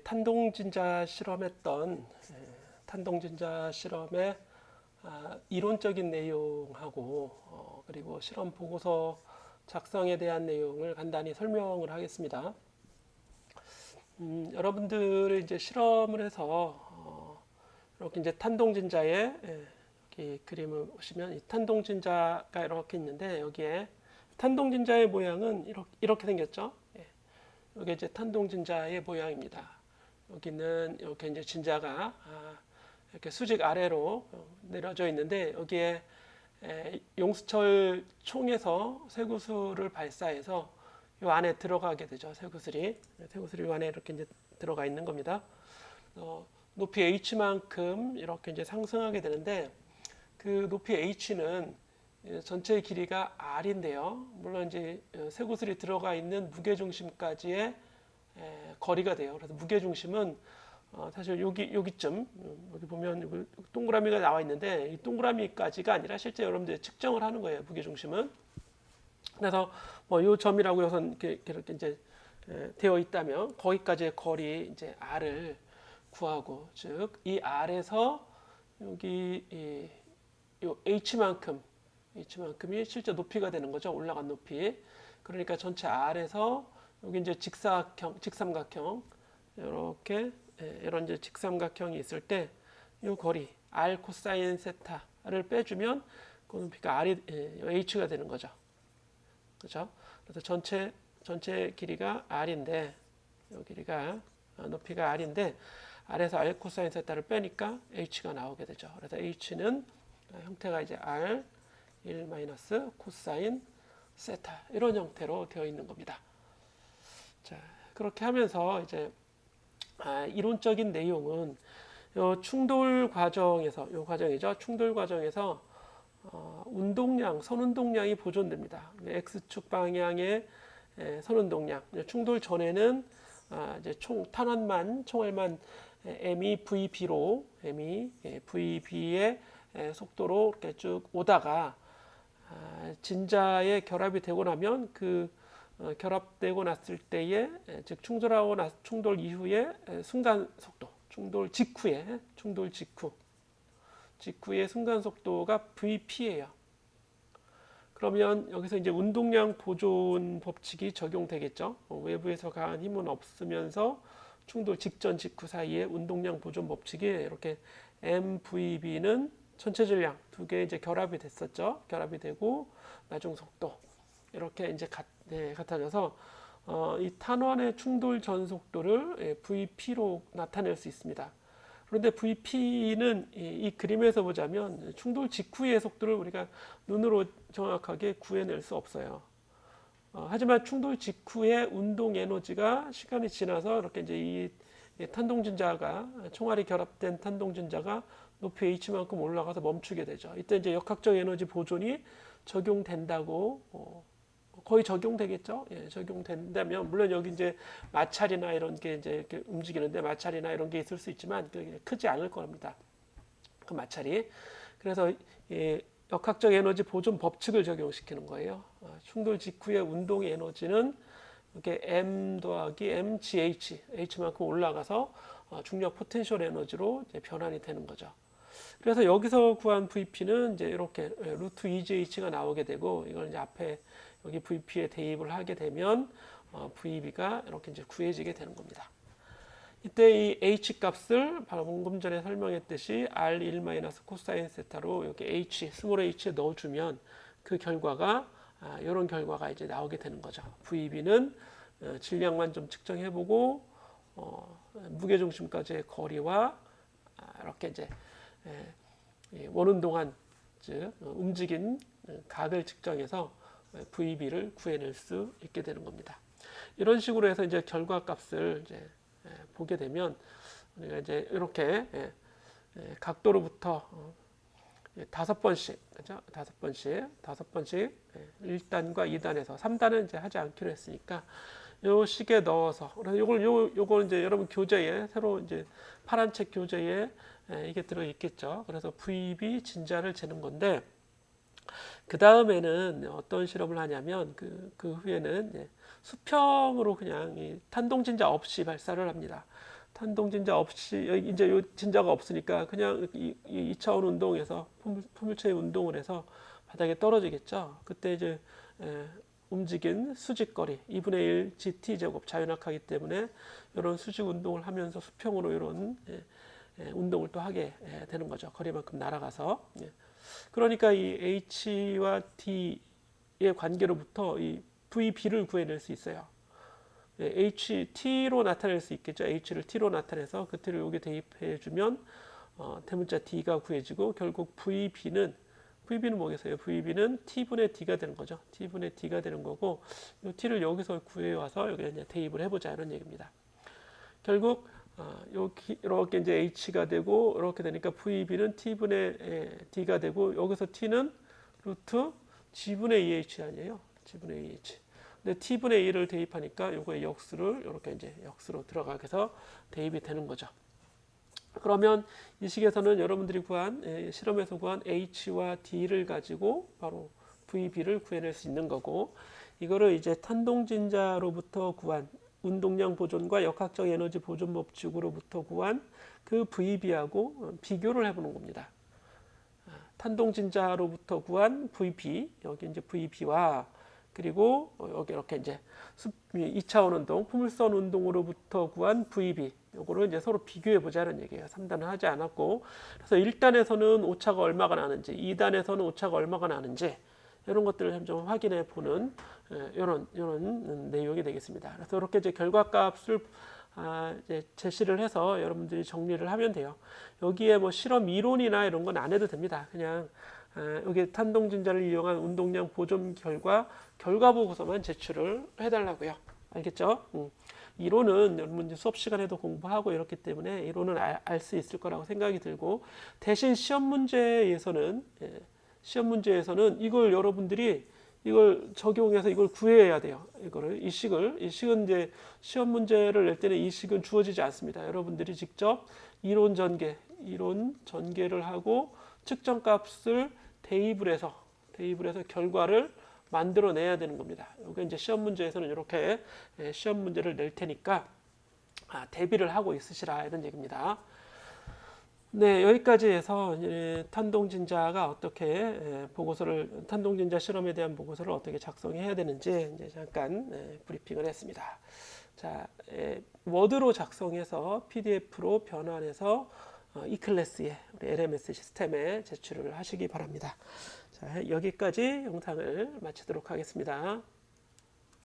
탄동진자 실험했던 탄동진자 실험의 이론적인 내용하고 그리고 실험 보고서 작성에 대한 내용을 간단히 설명을 하겠습니다. 여러분들이 이제 실험을 해서 이렇게 이제 탄동진자에 여기 그림을 보시면 이 탄동진자가 이렇게 있는데 여기에 탄동진자의 모양은 이렇게 생겼죠. 이게 이제 탄동진자의 모양입니다. 여기는 이렇게 이제 진자가 이렇게 수직 아래로 내려져 있는데 여기에 용수철 총에서 쇠구슬을 발사해서 이 안에 들어가게 되죠. 쇠구슬이 이 안에 이렇게 이제 들어가 있는 겁니다. 높이 h만큼 이렇게 이제 상승하게 되는데 그 높이 h는 전체 길이가 r인데요. 물론 이제 쇠구슬이 들어가 있는 무게중심까지의 거리가 돼요. 그래서 무게중심은 사실 여기쯤 여기 보면 동그라미가 나와 있는데 이 동그라미까지가 아니라 실제 여러분들이 측정을 하는 거예요. 무게중심은. 그래서 이 점이라고 우선 이렇게 이제 되어 있다면 거기까지의 거리 이제 r을 구하고 즉 이 r에서 여기 이 h만큼이 실제 높이가 되는 거죠. 올라간 높이. 그러니까 전체 r에서 여기 이제 직삼각형 이렇게 이런 이제 직삼각형이 있을 때 이 거리 r 코사인 세타를 빼주면 그 높이가 r이 h가 되는 거죠. 그렇죠? 그래서 전체 길이가 r인데 이 길이가 높이가 r인데 r에서 r 코사인 세타를 빼니까 h가 나오게 되죠. 그래서 h는 형태가 이제 r 1 마이너스 코사인 세타 이런 형태로 되어 있는 겁니다. 자, 그렇게 하면서 이제 이론적인 내용은 요 충돌 과정에서 충돌 과정에서 운동량, 선운동량이 보존됩니다. x축 방향의 선운동량. 충돌 전에는 이제 총알만 m이 vb의 속도로 이렇게 쭉 오다가 진자에 결합이 되고 나면 그 결합되고 났을 때에 즉 충돌 이후에 순간 속도, 충돌 직후의 순간 속도가 vp예요. 그러면 여기서 이제 운동량 보존 법칙이 적용되겠죠. 외부에서 가한 힘은 없으면서 충돌 직전 직후 사이에 운동량 보존 법칙이 이렇게 mvb는 전체 질량 두 개 이제 결합이 됐었죠. 결합이 되고 나중 속도 이렇게 이제 같아져서 이 탄환의 충돌 전 속도를 vp로 나타낼 수 있습니다. 그런데 vp는 이 그림에서 보자면 충돌 직후의 속도를 우리가 눈으로 정확하게 구해낼 수 없어요. 하지만 충돌 직후의 운동 에너지가 시간이 지나서 이렇게 이제 이 탄동진자가 총알이 결합된 탄동진자가 높이 h만큼 올라가서 멈추게 되죠. 이때 이제 역학적 에너지 보존이 적용된다고 거의 적용되겠죠. 예, 적용된다면 물론 여기 이제 마찰이나 이런 게 이제 이렇게 움직이는데 마찰이나 이런 게 있을 수 있지만 크지 않을 겁니다. 그 마찰이. 그래서 역학적 에너지 보존 법칙을 적용시키는 거예요. 충돌 직후의 운동의 에너지는 이렇게 m 더하기 mgh, h만큼 올라가서 중력 포텐셜 에너지로 이제 변환이 되는 거죠. 그래서 여기서 구한 VP는 이제 이렇게 루트 2GH가 나오게 되고 이걸 이제 앞에 여기 VP에 대입을 하게 되면 VB가 이렇게 이제 구해지게 되는 겁니다. 이때 이 H 값을 방금 전에 설명했듯이 R1 코사인 세타로 이렇게 H, 스몰 h에 넣어주면 그 결과가 이런 결과가 이제 나오게 되는 거죠. VB는 질량만 좀 측정해보고 무게중심까지의 거리와 이렇게 이제 원운동한 즉 움직인 각을 측정해서 VB를 구해낼 수 있게 되는 겁니다. 이런 식으로 해서 이제 결과값을 이제 보게 되면 우리가 이제 이렇게 각도로부터 5번씩, 그죠? 5번씩 1단과 2단에서 3단은 이제 하지 않기로 했으니까 요 식에 넣어서 그래서 요걸 이제 여러분 교재에 새로 이제 파란 책 교재에 이게 들어 있겠죠. 그래서 VB 진자를 재는 건데 그 다음에는 어떤 실험을 하냐면 그 후에는 수평으로 그냥 이 탄동 진자 없이 발사를 합니다. 탄동진자 없이 여기 이제 요 진자가 없으니까 그냥 이 2차원 운동에서 포물체의 운동을 해서 바닥에 떨어지겠죠. 그때 이제 움직인 수직거리 2분의 1 gt 제곱 자연학하기 때문에 이런 수직 운동을 하면서 수평으로 이런 운동을 또 하게 되는 거죠. 거리만큼 날아가서. 그러니까 이 h와 d의 관계로부터 이 vb를 구해낼 수 있어요. h t로 나타낼 수 있겠죠. h를 t로 나타내서 그 t를 여기 대입해 주면 대문자 d가 구해지고 결국 vb는 뭐겠어요? vb는 t분의 d가 되는 거죠. t분의 d가 되는 거고 이 t를 여기서 구해와서 여기 이제 대입을 해보자 이런 얘기입니다. 결국 여기 이렇게 이제 h가 되고 이렇게 되니까 vb는 t분의 d가 되고 여기서 t는 루트 g분의 2h 아니에요? g분의 2h. 근데 t분의 2를 대입하니까 요거의 역수를 이렇게 이제 역수로 들어가게 해서 대입이 되는 거죠. 그러면 이 식에서는 여러분들이 구한 실험에서 구한 h와 d를 가지고 바로 vb를 구해낼 수 있는 거고 이거를 이제 탄동진자로부터 구한 운동량 보존과 역학적 에너지 보존 법칙으로부터 구한 그 vb하고 비교를 해보는 겁니다. 탄동진자로부터 구한 vb 여기 이제 vb와 그리고 여기 이렇게 이제 2차원 운동, 포물선 운동으로부터 구한 VB 요거를 이제 서로 비교해 보자는 얘기예요. 3단은 하지 않았고 그래서 1단에서는 오차가 얼마가 나는지 2단에서는 오차가 얼마가 나는지 이런 것들을 좀 확인해 보는 이런 내용이 되겠습니다. 그래서 이렇게 이제 결과값을 이제 제시를 해서 여러분들이 정리를 하면 돼요. 여기에 뭐 실험 이론이나 이런 건 안 해도 됩니다. 그냥 여기 탄동진자를 이용한 운동량 보존 결과 보고서만 제출을 해달라고요. 알겠죠? 이론은 여러분 수업 시간에도 공부하고 이렇기 때문에 이론은 알 수 있을 거라고 생각이 들고 대신 시험 문제에서는 이걸 여러분들이 이걸 적용해서 이걸 구해야 돼요. 이 식은 이제 시험 문제를 낼 때는 이 식은 주어지지 않습니다. 여러분들이 직접 이론 전개를 하고 측정값을 대입을 해서 결과를 만들어내야 되는 겁니다. 이게 이제 시험 문제에서는 이렇게 시험 문제를 낼 테니까 대비를 하고 있으시라 이런 얘기입니다. 네, 여기까지 해서 탄동진자가 어떻게 탄동진자 실험에 대한 보고서를 어떻게 작성해야 되는지 이제 잠깐 브리핑을 했습니다. 자, 워드로 작성해서 PDF로 변환해서 이클래스에 우리 LMS 시스템에 제출을 하시기 바랍니다. 자, 여기까지 영상을 마치도록 하겠습니다.